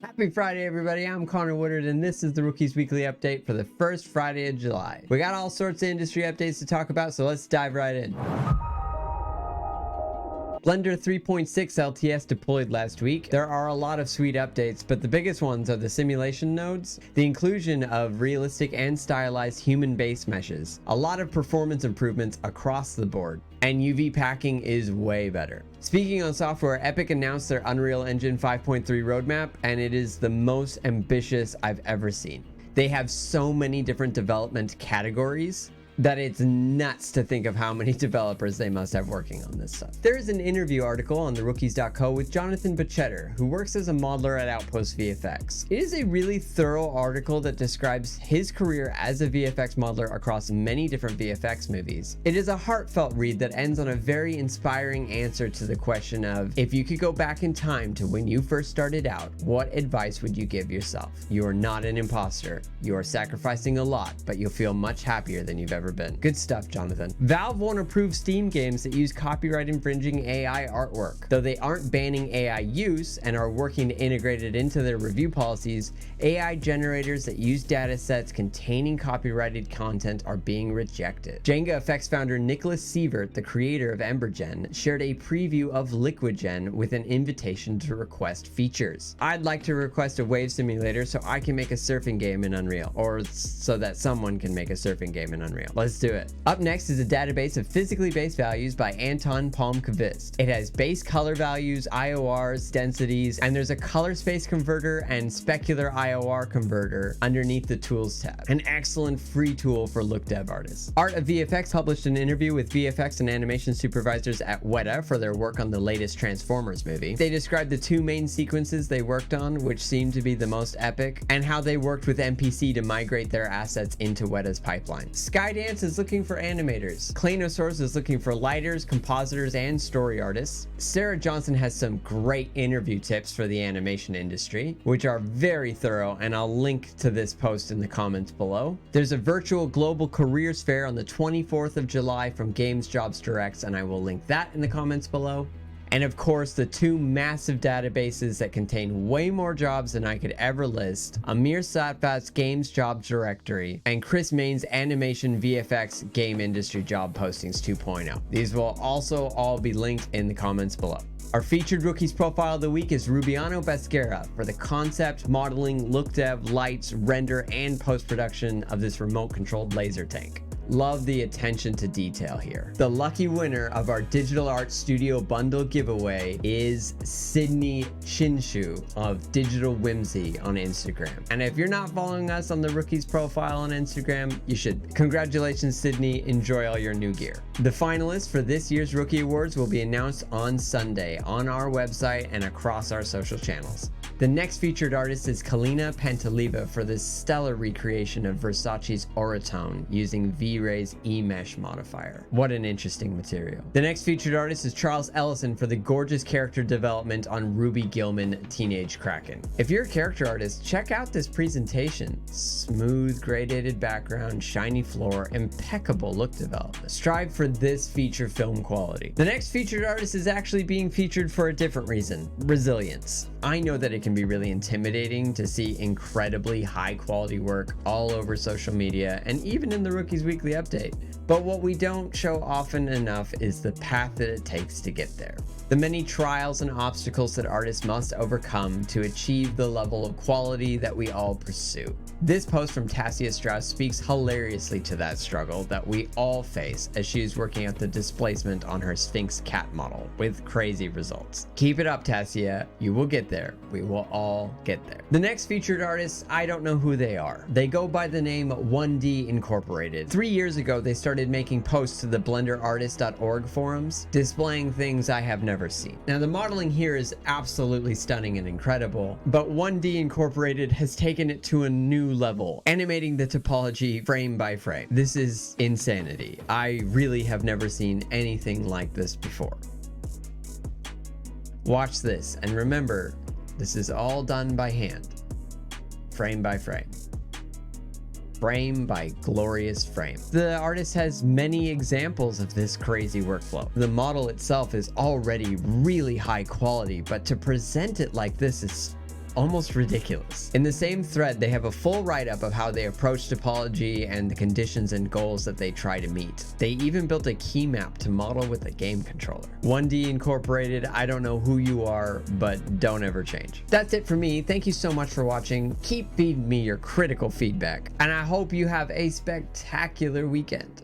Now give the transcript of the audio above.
Happy Friday, everybody. I'm Connor Woodard, and this is the Rookies Weekly Update for the first Friday of July. We got all sorts of industry updates to talk about, so let's dive right in. Blender 3.6 LTS deployed last week. There are a lot of sweet updates, but the biggest ones are the simulation nodes, the inclusion of realistic and stylized human base meshes, a lot of performance improvements across the board, and UV packing is way better. Speaking on software, Epic announced their Unreal Engine 5.3 roadmap, and it is the most ambitious I've ever seen. They have so many different development categories that it's nuts to think of how many developers they must have working on this stuff. There is an interview article on therookies.co with Jonathan Bachetter, who works as a modeler at Outpost VFX. It is a really thorough article that describes his career as a VFX modeler across many different VFX movies. It is a heartfelt read that ends on a very inspiring answer to the question of, if you could go back in time to when you first started out, what advice would you give yourself? You are not an imposter. You are sacrificing a lot, but you'll feel much happier than you've ever been. Good stuff, Jonathan. Valve won't approve Steam games that use copyright infringing AI artwork. Though they aren't banning AI use and are working to integrate it into their review policies, AI generators that use datasets containing copyrighted content are being rejected. Jenga Effects founder Nicholas Sievert, the creator of Embergen, shared a preview of LiquidGen with an invitation to request features. I'd like to request a wave simulator so I can make a surfing game in Unreal, or so that someone can make a surfing game in Unreal. Let's do it. Up next is a database of physically based values by Anton Palmqvist. It has base color values, IORs, densities, and there's a color space converter and specular IOR converter underneath the tools tab. An excellent free tool for look dev artists. Art of VFX published an interview with VFX and animation supervisors at Weta for their work on the latest Transformers movie. They described the two main sequences they worked on, which seemed to be the most epic, and how they worked with MPC to migrate their assets into Weta's pipeline. Skydance is looking for animators. Klanosaurus is looking for lighters, compositors, and story artists. Sarah Johnson has some great interview tips for the animation industry, which are very thorough, and I'll link to this post in the comments below. There's a virtual global careers fair on the 24th of July from Games Jobs Direct, and I will link that in the comments below. And of course, the two massive databases that contain way more jobs than I could ever list, Amir Satvat's Games Jobs Directory, and Chris Main's Animation VFX Game Industry Job Postings 2.0. These will also all be linked in the comments below. Our featured Rookies profile of the week is Rubiano Basquera for the concept, modeling, look dev, lights, render, and post-production of this remote-controlled laser tank. Love the attention to detail here. The lucky winner of our Digital Art Studio Bundle giveaway is Sydney Shinshu of Digital Whimsy on Instagram. And if you're not following us on the Rookies profile on Instagram, you should. Congratulations, Sydney. Enjoy all your new gear. The finalists for this year's Rookie Awards will be announced on Sunday on our website and across our social channels. The next featured artist is Kalina Pantaliva for this stellar recreation of Versace's Auratone using V-Ray's E-Mesh modifier. What an interesting material. The next featured artist is Charles Ellison for the gorgeous character development on Ruby Gilman Teenage Kraken. If you're a character artist, check out this presentation. Smooth gradated background, shiny floor, impeccable look development. Strive for this feature film quality. The next featured artist is actually being featured for a different reason: resilience. I know that it can be really intimidating to see incredibly high quality work all over social media and even in the Rookies Weekly Update. But what we don't show often enough is the path that it takes to get there. The many trials and obstacles that artists must overcome to achieve the level of quality that we all pursue. This post from Tassia Strauss speaks hilariously to that struggle that we all face as she is working out the displacement on her Sphinx cat model with crazy results. Keep it up, Tassia. You will get there. We will all get there. The next featured artists, I don't know who they are. They go by the name 1D Incorporated. 3 years ago, they started making posts to the blenderartist.org forums, displaying things I have never seen. Now, the modeling here is absolutely stunning and incredible, but 1D Incorporated has taken it to a new level, animating the topology frame by frame. This is insanity. I really have never seen anything like this before. Watch this, and remember, this is all done by hand, frame by frame. Frame by glorious frame. The artist has many examples of this crazy workflow. The model itself is already really high quality, but to present it like this is almost ridiculous. In the same thread, they have a full write-up of how they approach topology and the conditions and goals that they try to meet. They even built a key map to model with a game controller. 1D Incorporated, I don't know who you are, but don't ever change. That's it for me. Thank you so much for watching. Keep feeding me your critical feedback, and I hope you have a spectacular weekend.